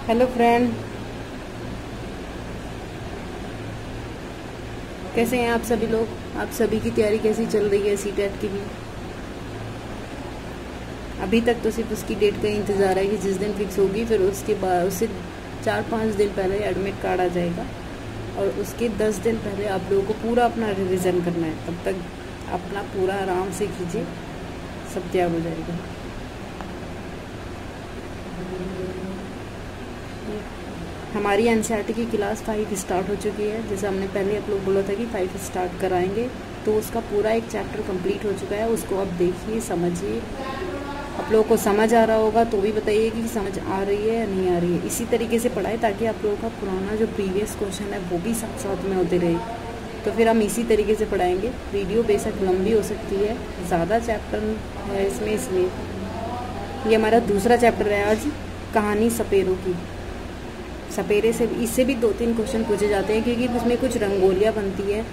Hello friend, कैसे हैं आप सभी लोग। आप सभी की तैयारी कैसी चल रही है सीटेट की भी। अभी तक तो सिर्फ उसकी डेट का इंतज़ार है कि जिस दिन फिक्स होगी फिर उसके बाद उससे 4-5 दिन पहले एडमिट कार्ड आ जाएगा और उसके 10 दिन पहले आप लोगों को पूरा अपना रिवीजन करना है। तब तक अपना पूरा आराम से कीजिए, सब तैयार हो जाएगा। हमारी एनसीईआरटी की क्लास 5 स्टार्ट हो चुकी है। जैसे हमने पहले आप लोग बोला था कि 5 स्टार्ट कराएंगे, तो उसका पूरा एक चैप्टर कंप्लीट हो चुका है। उसको अब देखिए, समझिए। आप लोगों को समझ आ रहा होगा तो भी बताइए कि समझ आ रही है या नहीं आ रही है। इसी तरीके से पढ़ाए ताकि आप लोगों का पुराना जो प्रीवियस क्वेश्चन है वो भी साथ साथ में होते रहे। तो फिर हम इसी तरीके से पढ़ाएंगे। वीडियो बेशक लंबी हो सकती है, ज़्यादा चैप्टर है इसमें, इसलिए ये हमारा दूसरा चैप्टर है आज, कहानी सपेरों की। सपेरे से इससे भी 2-3 क्वेश्चन पूछे जाते हैं, क्योंकि उसमें कुछ रंगोलियाँ बनती है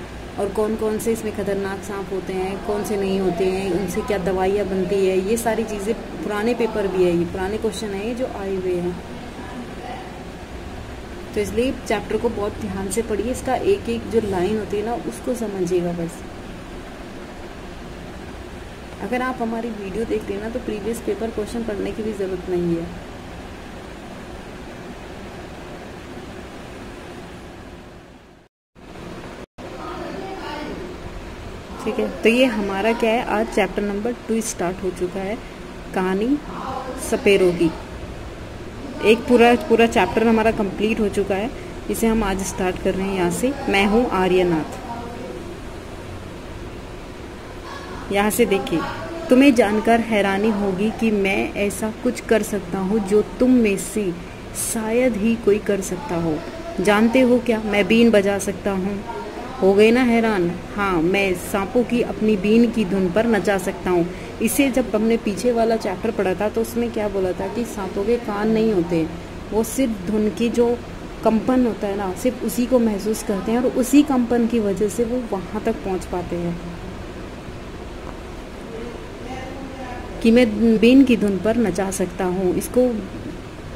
और कौन कौन से इसमें खतरनाक सांप होते हैं, कौन से नहीं होते हैं, उनसे क्या दवाइयाँ बनती है, ये सारी चीज़ें पुराने पेपर भी है, ये पुराने क्वेश्चन है ये जो आए हुए हैं। तो इसलिए चैप्टर को बहुत ध्यान से पढ़िए। इसका एक एक जो लाइन होती है ना उसको समझिएगा बस। अगर आप हमारी वीडियो देखते हैं ना तो प्रीवियस पेपर क्वेश्चन पढ़ने की भी ज़रूरत नहीं है। ठीक है, तो ये हमारा क्या है, आज चैप्टर नंबर 2 स्टार्ट हो चुका है, कहानी सपेरों की। एक पूरा चैप्टर हमारा कंप्लीट हो चुका है, इसे हम आज स्टार्ट कर रहे हैं यहाँ से। मैं हूँ आर्यनाथ। यहाँ से देखिए, तुम्हें जानकर हैरानी होगी कि मैं ऐसा कुछ कर सकता हूँ जो तुम में से शायद ही कोई कर सकता हो। जानते हो क्या, मैं बीन बजा सकता हूँ। हो गए ना हैरान। हाँ, मैं सांपों की अपनी बीन की धुन पर नचा सकता हूँ। इसे जब हमने पीछे वाला चैप्टर पढ़ा था तो उसमें क्या बोला था कि सांपों के कान नहीं होते, वो सिर्फ धुन की जो कंपन होता है ना, सिर्फ उसी को महसूस करते हैं और उसी कंपन की वजह से वो वहाँ तक पहुँच पाते हैं। कि मैं बीन की धुन पर नचा सकता हूँ। इसको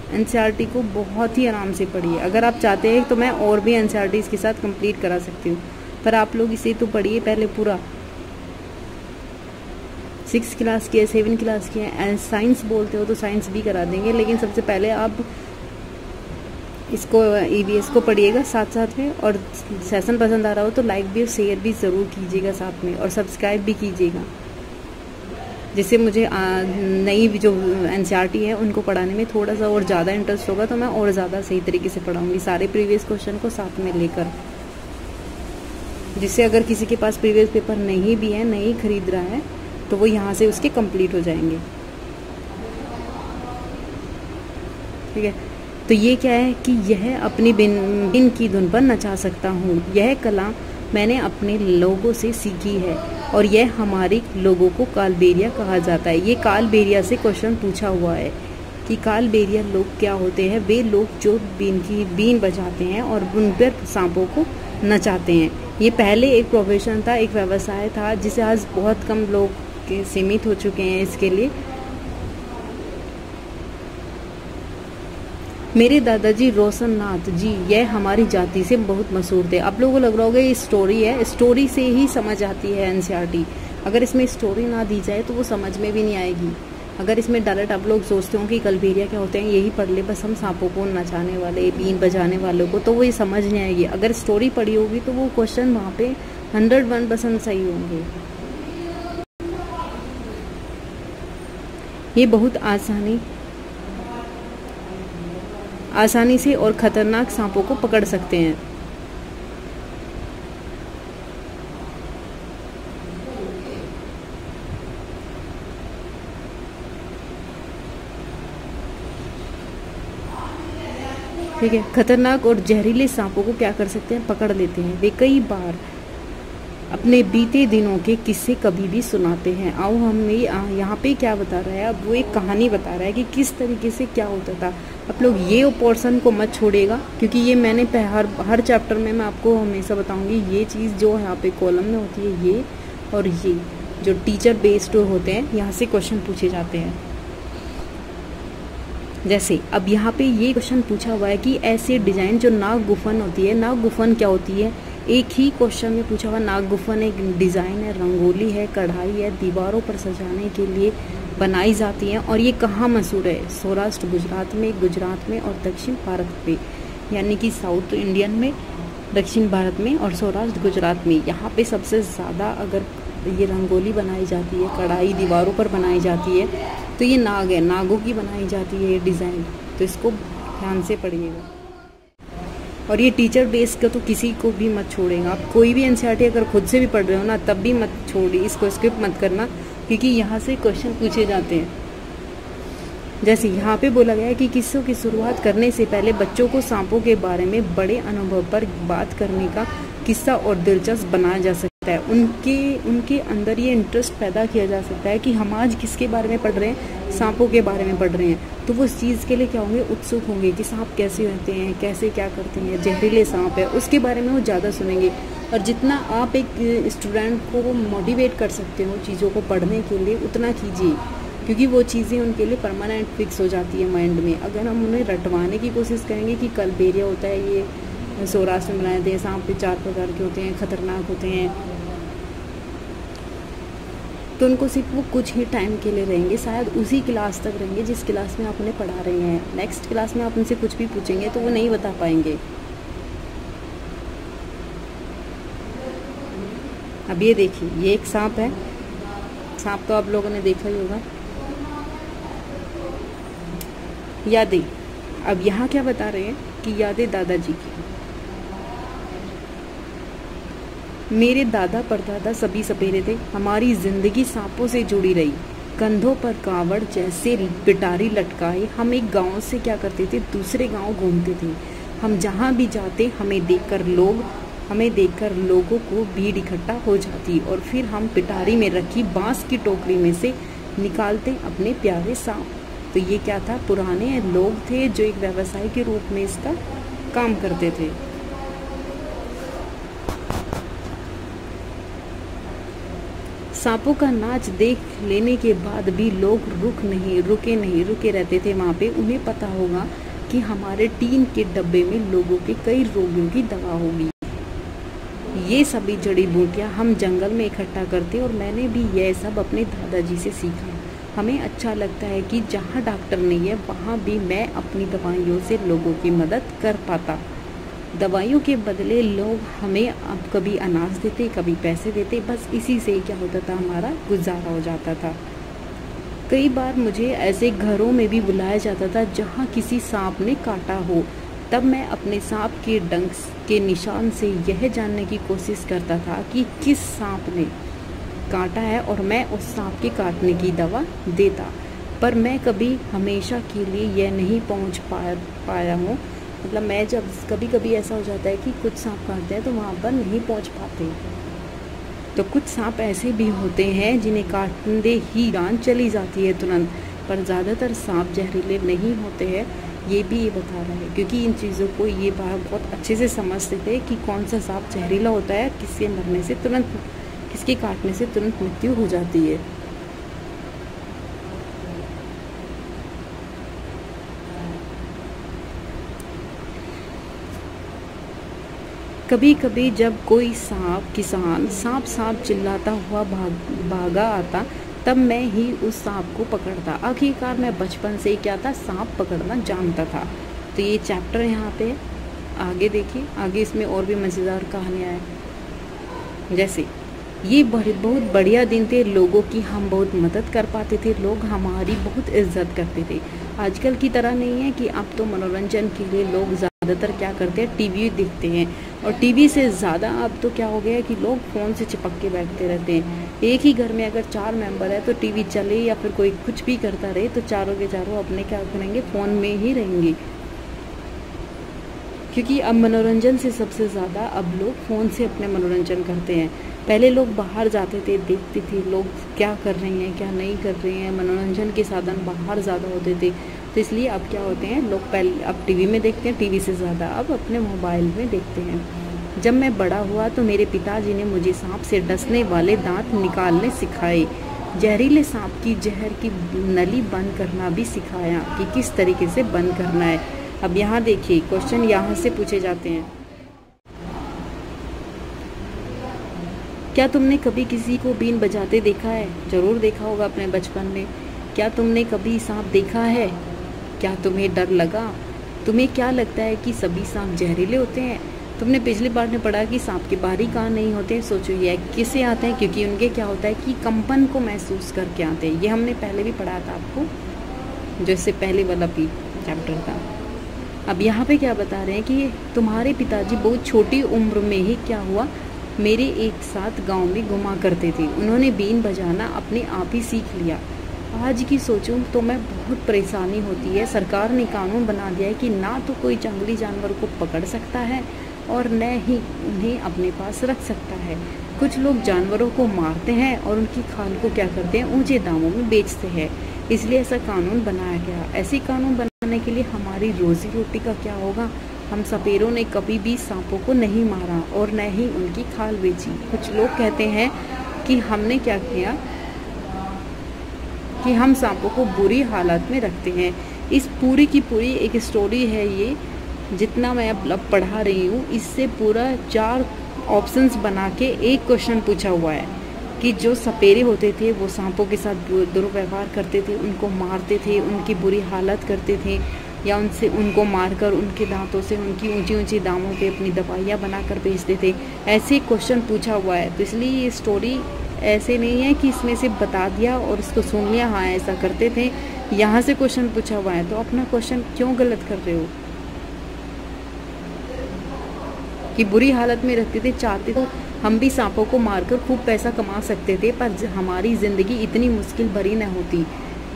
एनसीईआरटी को बहुत ही आराम से पढ़िए। अगर आप चाहते हैं तो मैं और भी एनसीईआरटी इसके साथ कंप्लीट करा सकती हूँ, पर आप लोग इसे तो पढ़िए पहले पूरा। 6 क्लास की है, 7 क्लास की है, साइंस बोलते हो तो साइंस भी करा देंगे, लेकिन सबसे पहले आप इसको ईवीएस को पढ़िएगा साथ साथ में। और सेशन पसंद आ रहा हो तो लाइक भी और शेयर भी ज़रूर कीजिएगा साथ में, और सब्सक्राइब भी कीजिएगा, जिससे मुझे नई जो एनसीईआरटी है उनको पढ़ाने में थोड़ा सा और ज़्यादा इंटरेस्ट होगा, तो मैं और ज़्यादा सही तरीके से पढ़ाऊँगी सारे प्रीवियस क्वेश्चन को साथ में लेकर। जिससे अगर किसी के पास प्रीवियस पेपर नहीं भी है, नहीं खरीद रहा है, तो वो यहाँ से उसके कंप्लीट हो जाएंगे। ठीक है, तो ये क्या है कि यह अपनी बिन की धुन पर नचा सकता हूँ। यह कला मैंने अपने लोगों से सीखी है और यह हमारे लोगों को कालबेलिया कहा जाता है। ये कालबेलिया से क्वेश्चन पूछा हुआ है कि कालबेलिया लोग क्या होते हैं। वे लोग जो बीन बजाते हैं और उन पर सांपों को नचाते हैं। ये पहले एक प्रोफेशन था, एक व्यवसाय था, जिसे आज बहुत कम लोग सीमित हो चुके हैं इसके लिए। मेरे दादाजी रोशन नाथ जी यह हमारी जाति से बहुत मशहूर थे। आप लोगों को लग रहा होगा ये स्टोरी है, स्टोरी से ही समझ आती है एनसीईआरटी। अगर इसमें स्टोरी ना दी जाए तो वो समझ में भी नहीं आएगी। अगर इसमें डायरेक्ट आप लोग सोचते हो कि कालबेलिया क्या होते हैं, यही पढ़ ले बस हम सांपों को नचाने वाले, बीन बजाने वालों को, तो वो ये समझ नहीं आएगी। अगर स्टोरी पढ़ी होगी तो वो क्वेश्चन वहाँ पे 101% सही होंगे। ये बहुत आसानी से और खतरनाक सांपों को पकड़ सकते हैं। ठीक है, खतरनाक और जहरीले सांपों को क्या कर सकते हैं, पकड़ लेते हैं। वे कई बार अपने बीते दिनों के किस्से कभी भी सुनाते हैं। आओ हम यहाँ पे क्या बता रहा है, अब वो एक कहानी बता रहा है कि किस तरीके से क्या होता था। आप लोग ये पोर्शन को मत छोड़िएगा, क्योंकि ये मैंने हर चैप्टर में मैं आपको हमेशा बताऊंगी। ये चीज़ जो यहाँ पे कॉलम में होती है, ये और ये जो टीचर बेस्ड होते हैं, यहाँ से क्वेश्चन पूछे जाते हैं। जैसे अब यहाँ पे ये क्वेश्चन पूछा हुआ है कि ऐसे डिजाइन जो नाग गुफन होती है, नाग गुफन क्या होती है, एक ही क्वेश्चन में पूछा हुआ। नाग गुफन एक डिजाइन है, रंगोली है, कढ़ाई है, दीवारों पर सजाने के लिए बनाई जाती है। और ये कहाँ मशहूर है? सौराष्ट्र गुजरात में और दक्षिण भारत में, यानी कि साउथ इंडियन में, दक्षिण भारत में और सौराष्ट्र गुजरात में। यहाँ पे सबसे ज़्यादा अगर ये रंगोली बनाई जाती है, कढ़ाई दीवारों पर बनाई जाती है, तो ये नाग है, नागों की बनाई जाती है ये डिज़ाइन। तो इसको ध्यान से पढ़िएगा। और ये टीचर बेस का तो किसी को भी मत छोड़ेगा। आप कोई भी एनसीईआरटी अगर खुद से भी पढ़ रहे हो ना, तब भी मत छोड़िए, इसको स्किप मत करना, क्योंकि यहाँ से क्वेश्चन पूछे जाते हैं। जैसे यहाँ पे बोला गया है कि किस्सों की शुरुआत करने से पहले बच्चों को सांपों के बारे में बड़े अनुभव पर बात करने का किस्सा और दिलचस्प बनाया जा सकता है। उनके अंदर ये इंटरेस्ट पैदा किया जा सकता है कि हम आज किसके बारे में पढ़ रहे हैं, सांपों के बारे में पढ़ रहे हैं। तो वो उस चीज़ के लिए क्या होंगे, उत्सुक होंगे कि सांप कैसे रहते हैं, कैसे क्या करते हैं, जहरीले सांप है, उसके बारे में वो ज़्यादा सुनेंगे। और जितना आप एक स्टूडेंट को मोटिवेट कर सकते हो चीज़ों को पढ़ने के लिए, उतना कीजिए, क्योंकि वो चीज़ें उनके लिए परमानेंट फिक्स हो जाती है माइंड में। अगर हम उन्हें रटवाने की कोशिश करेंगे कि कलबेरिया होता है, ये सौराष्ट्र में बनाए थे, सांप 4 प्रकार के होते हैं, खतरनाक होते हैं, तो उनको सिर्फ वो कुछ ही टाइम के लिए रहेंगे, शायद उसी क्लास तक रहेंगे जिस क्लास में आप उन्हें पढ़ा रहे हैं। नेक्स्ट क्लास में आप उनसे कुछ भी पूछेंगे तो वो नहीं बता पाएंगे। अब ये देखिए, ये एक सांप है, सांप तो आप लोगों ने देखा ही होगा। यादें, अब यहाँ क्या बता रहे हैं कि यादें दादाजी की। मेरे दादा परदादा सभी सपेरे थे, हमारी जिंदगी सांपों से जुड़ी रही, कंधों पर कावड़ जैसे पिटारी लटकाए हम एक गांव से क्या करते थे, दूसरे गांव घूमते थे। हम जहां भी जाते हमें देखकर लोगों को भीड़ इकट्ठा हो जाती और फिर हम पिटारी में रखी बांस की टोकरी में से निकालते अपने प्यारे सांप। तो ये क्या था, पुराने लोग थे जो एक व्यवसाय के रूप में इसका काम करते थे। सांपों का नाच देख लेने के बाद भी लोग रुके रहते थे वहाँ पे। उन्हें पता होगा कि हमारे टीन के डब्बे में लोगों के कई रोगियों की दवा होगी। ये सभी जड़ी बूटियाँ हम जंगल में इकट्ठा करते और मैंने भी यह सब अपने दादाजी से सीखा। हमें अच्छा लगता है कि जहाँ डॉक्टर नहीं है वहाँ भी मैं अपनी दवाइयों से लोगों की मदद कर पाता। दवाइयों के बदले लोग हमें अब कभी अनाज देते, कभी पैसे देते, बस इसी से क्या होता था, हमारा गुजारा हो जाता था। कई बार मुझे ऐसे घरों में भी बुलाया जाता था जहाँ किसी सांप ने काटा हो। तब मैं अपने सांप के डंक के निशान से यह जानने की कोशिश करता था कि किस सांप ने काटा है और मैं उस सांप के काटने की दवा देता। पर मैं कभी हमेशा के लिए यह नहीं पहुँच पाया हूँ। मतलब मैं जब कभी ऐसा हो जाता है कि कुछ सांप काटते हैं तो वहाँ पर नहीं पहुँच पाते। तो कुछ सांप ऐसे भी होते हैं जिन्हें काटते ही जान चली जाती है तुरंत, पर ज़्यादातर सांप जहरीले नहीं होते हैं, ये भी ये बता रहा है। क्योंकि इन चीज़ों को ये बहुत अच्छे से समझते थे कि कौन सा सांप जहरीला होता है, किसके मरने से तुरंत, किसके काटने से तुरंत मृत्यु हो जाती है। कभी कभी जब कोई किसान सांप चिल्लाता हुआ भागा आता, तब मैं ही उस सांप को पकड़ता। आखिरकार मैं बचपन से ही क्या था, सांप पकड़ना जानता था। तो ये चैप्टर यहाँ पे आगे देखिए, आगे इसमें और भी मज़ेदार कहानियाँ हैं। जैसे ये बहुत बढ़िया दिन थे, लोगों की हम बहुत मदद कर पाते थे, लोग हमारी बहुत इज्जत करते थे। आजकल की तरह नहीं है कि अब तो मनोरंजन के लिए लोग ज़्यादातर क्या करते हैं, टीवी देखते हैं। और टीवी से ज़्यादा अब तो क्या हो गया है कि लोग फ़ोन से चिपक के बैठते रहते हैं। एक ही घर में अगर 4 मेंबर है तो टीवी चले या फिर कोई कुछ भी करता रहे तो चारों के चारों अपने क्या करेंगे, फ़ोन में ही रहेंगे। क्योंकि अब मनोरंजन से सबसे ज़्यादा अब लोग फ़ोन से अपने मनोरंजन करते हैं। पहले लोग बाहर जाते थे, देखते थे लोग क्या कर रहे हैं, क्या नहीं कर रहे हैं, मनोरंजन के साधन बाहर ज़्यादा होते थे। तो इसलिए अब क्या होते हैं, लोग पहले अब टीवी में देखते हैं, टीवी से ज़्यादा अब अपने मोबाइल में देखते हैं। जब मैं बड़ा हुआ तो मेरे पिताजी ने मुझे सांप से डसने वाले दांत निकालने सिखाए। जहरीले सांप की जहर की नली बंद करना भी सिखाया कि किस तरीके से बंद करना है। अब यहाँ देखिए क्वेश्चन यहाँ से पूछे जाते हैं। क्या तुमने कभी किसी को बीन बजाते देखा है? जरूर देखा होगा अपने बचपन में। क्या तुमने कभी सांप देखा है? क्या तुम्हें डर लगा? तुम्हें क्या लगता है कि सभी सांप जहरीले होते हैं? तुमने पिछली बार में पढ़ा कि सांप के बाहरी कान नहीं होते। सोचो ये किससे आते हैं? क्योंकि उनके क्या होता है कि कंपन को महसूस करके आते हैं। ये हमने पहले भी पढ़ा था आपको, जो इससे पहले वाला भी चैप्टर था। अब यहाँ पे क्या बता रहे हैं कि तुम्हारे पिताजी बहुत छोटी उम्र में ही क्या हुआ, मेरे एक साथ गांव में घुमा करते थे। उन्होंने बीन बजाना अपने आप ही सीख लिया। आज की सोचूं तो मैं बहुत परेशानी होती है। सरकार ने कानून बना दिया है कि ना तो कोई जंगली जानवर को पकड़ सकता है और न ही उन्हें अपने पास रख सकता है। कुछ लोग जानवरों को मारते हैं और उनकी खाल को क्या करते हैं, ऊंचे दामों में बेचते हैं। इसलिए ऐसा कानून बनाया गया। ऐसी कानून बनाने के लिए हमारी रोजी रोटी का क्या होगा? हम सपेरों ने कभी भी सांपों को नहीं मारा और न ही उनकी खाल बेची। कुछ लोग कहते हैं कि हमने क्या किया कि हम सांपों को बुरी हालत में रखते हैं। इस पूरी की पूरी एक स्टोरी है ये, जितना मैं अब पढ़ा रही हूँ इससे पूरा 4 ऑप्शंस बना के एक क्वेश्चन पूछा हुआ है कि जो सपेरे होते थे वो सांपों के साथ दुर्व्यवहार करते थे, उनको मारते थे, उनकी बुरी हालत करते थे, या उनको मारकर उनके दांतों से उनकी ऊंची ऊंची दामों पे अपनी दवाइयाँ बनाकर बेचते थे। ऐसे क्वेश्चन पूछा हुआ है। तो इसलिए ये स्टोरी ऐसे नहीं है कि इसमें से बता दिया और इसको सुन लिया, हाँ ऐसा करते थे। यहाँ से क्वेश्चन पूछा हुआ है तो अपना क्वेश्चन क्यों गलत कर रहे हो कि बुरी हालत में रखते थे। चाहते तो हम भी सांपों को मारकर खूब पैसा कमा सकते थे, पर हमारी ज़िंदगी इतनी मुश्किल भरी न होती।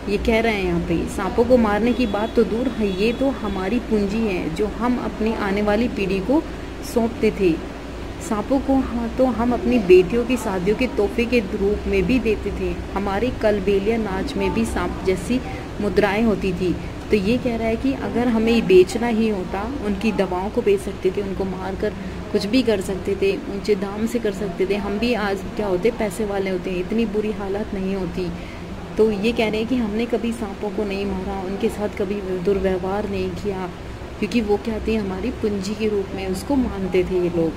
ये कह रहे हैं यहाँ पे। सांपों को मारने की बात तो दूर है, ये तो हमारी पूंजी है जो हम अपनी आने वाली पीढ़ी को सौंपते थे। सांपों को तो हम अपनी बेटियों की शादियों के तोहफे के रूप में भी देते थे। हमारे कलबेलिया नाच में भी सांप जैसी मुद्राएं होती थी। तो ये कह रहा है कि अगर हमें बेचना ही होता, उनकी दवाओं को बेच सकते थे, उनको मारकर कुछ भी कर सकते थे, ऊंचे दाम से कर सकते थे, हम भी आज क्या होते, पैसे वाले होते, इतनी बुरी हालत नहीं होती। तो ये कह रहे हैं कि हमने कभी सांपों को नहीं मारा, उनके साथ कभी दुर्व्यवहार नहीं किया, क्योंकि वो क्या थी, हमारी पूंजी के रूप में उसको मानते थे ये लोग।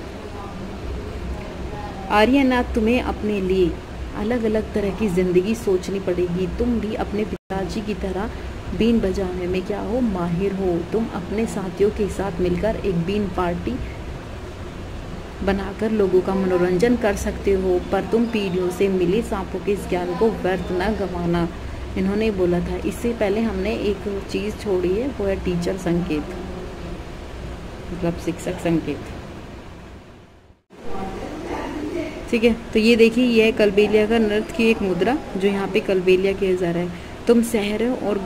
आर्यनाथ, तुम्हें अपने लिए अलग अलग तरह की ज़िंदगी सोचनी पड़ेगी। तुम भी अपने पिताजी की तरह बीन बजाने में क्या हो, माहिर हो। तुम अपने साथियों के साथ मिलकर एक बीन पार्टी बनाकर लोगों का मनोरंजन कर सकते हो, पर तुम पीढ़ियों से मिले सांपों के इस ज्ञान को व्यर्थ न गंवाना। इन्होंने बोला था। इससे पहले हमने एक चीज़ छोड़ी है, वो है टीचर संकेत, मतलब शिक्षक संकेत। ठीक है, तो ये देखिए, ये है कलबेलिया का नृत्य की एक मुद्रा जो यहाँ पे कलबेलिया किया जा रहा है। तुम शहरों और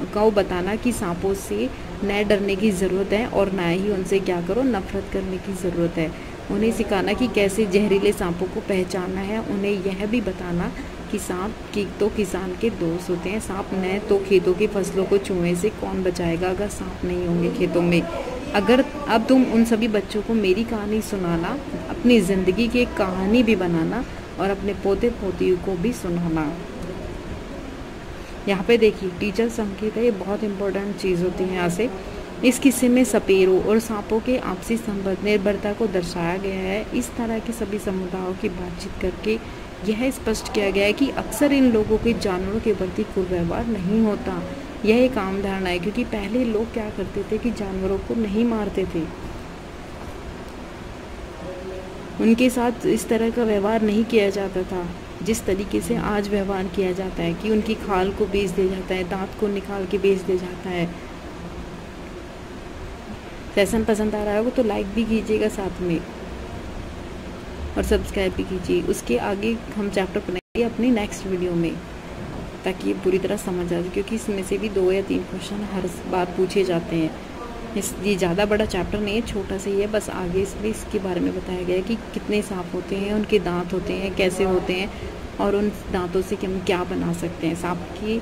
गाँव बताना कि सांपों से न डरने की ज़रूरत है और ना ही उनसे क्या करो, नफरत करने की ज़रूरत है। उन्हें सिखाना कि कैसे जहरीले सांपों को पहचानना है। उन्हें यह भी बताना कि सांप की तो किसान के दोस्त होते हैं। सांप न तो खेतों की फसलों को चूहे से कौन बचाएगा अगर सांप नहीं होंगे खेतों में। अगर अब तुम उन सभी बच्चों को मेरी कहानी सुनाना, अपनी ज़िंदगी की एक कहानी भी बनाना और अपने पोते पोतियों को भी सुनाना। यहाँ पे देखिए टीचर संकेत है, ये बहुत इंपॉर्टेंट चीज़ होती है यहाँ से। इस किस्से में सपेरों और सांपों के आपसी संबंध निर्भरता को दर्शाया गया है। इस तरह के सभी समुदायों की बातचीत करके यह स्पष्ट किया गया है कि अक्सर इन लोगों के जानवरों के प्रति कुव्यवहार नहीं होता। यह एक आम धारणा है, क्योंकि पहले लोग क्या करते थे कि जानवरों को नहीं मारते थे, उनके साथ इस तरह का व्यवहार नहीं किया जाता था जिस तरीके से आज व्यवहार किया जाता है कि उनकी खाल को बेच दिया जाता है, दांत को निकाल के बेच दिया जाता है। सेशन पसंद आ रहा होगा तो लाइक भी कीजिएगा साथ में और सब्सक्राइब भी कीजिए। उसके आगे हम चैप्टर पढ़ेंगे अपनी नेक्स्ट वीडियो में, ताकि ये पूरी तरह समझ आ जाए, क्योंकि इसमें से भी 2 या 3 क्वेश्चन हर बार पूछे जाते हैं। ये ज़्यादा बड़ा चैप्टर नहीं है, छोटा सा ही है, बस आगे इसमें इसके बारे में बताया गया है कि कितने सांप होते हैं, उनके दांत होते हैं, कैसे होते हैं और उन दांतों से हम क्या बना सकते हैं। सांप की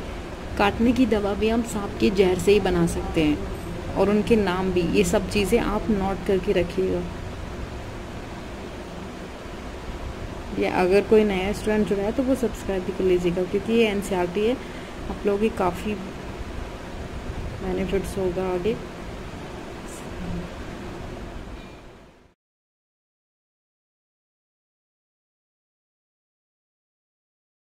काटने की दवा भी हम सांप के जहर से ही बना सकते हैं और उनके नाम भी। ये सब चीज़ें आप नोट करके रखिएगा। या अगर कोई नया स्टूडेंट जुड़ा है तो वो सब्सक्राइब भी कर लीजिएगा, क्योंकि ये एनसीईआरटी है, आप लोगों की काफ़ी बेनिफिट्स होगा आगे।